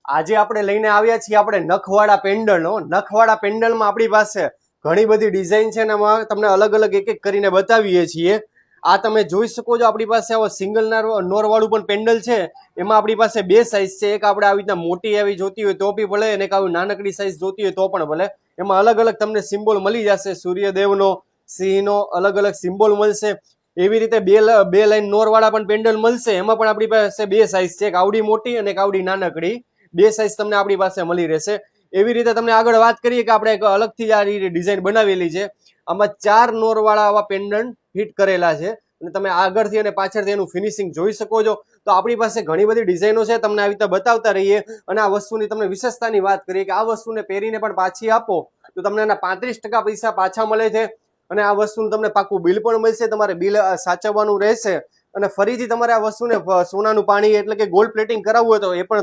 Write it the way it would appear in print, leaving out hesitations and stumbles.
આજે આપણે લઈને આવ્યા છીએ આપણે નખવાળા પેન્ડલનો. નખવાળા પેન્ડલમાં આપણી પાસે ઘણી બધી ડિઝાઇન છે અને એમાં તમને અલગ અલગ એક એક કરીને બતાવીએ છીએ. આ તમે જોઈ શકો છો આપણી પાસે આવો સિંગલ નોર વાળું પણ પેન્ડલ છે. એમાં આપણી પાસે બે સાઇઝ છે. એક આપણે આવી રીતના મોટી આવી જોતી હોય તો બી ભલે, અને એક આવી નાનકડી સાઇઝ જોતી હોય તો પણ ભલે. એમાં અલગ અલગ તમને સિમ્બોલ મળી જશે. સૂર્યદેવનો, સિંહનો અલગ અલગ સિમ્બોલ મળશે. એવી રીતે બે લાઈન નોર વાળા પણ પેન્ડલ મળશે. એમાં પણ આપણી પાસે બે સાઇઝ છે, એક આવડી મોટી અને એક આવડી નાનકડી. બે સાઇઝ તમને આપણી પાસે મળી રહેશે. એવી રીતે તમને આગળ વાત કરીએ કે આપણે એક અલગથી આ ડિઝાઇન બનાવેલી છે. આમાં 4 નોર વાળા આવા પેન્ડન્ટ ફિટ કરેલા છે અને તમે આગળથી અને પાછળથી એનું ફિનિશિંગ જોઈ શકો છો. તો આપણી પાસે ઘણી બધી ડિઝાઇનો છે, તમને આવી રીતે બતાવતા રહીએ. અને આ વસ્તુની તમને વિશેષતાની વાત કરીએ કે આ વસ્તુને પહેરીને પણ પાછી આપો તો તમને એના 35% પૈસા પાછા મળે છે. અને આ વસ્તુનું તમને પાકું બિલ પણ મળશે. તમારે બિલ સાચવવાનું રહેશે અને ફરીથી તમારે આ વસ્તુને સોનાનું પાણી એટલે કે ગોલ્ડ પ્લેટિંગ કરાવવું હોય તો એ પણ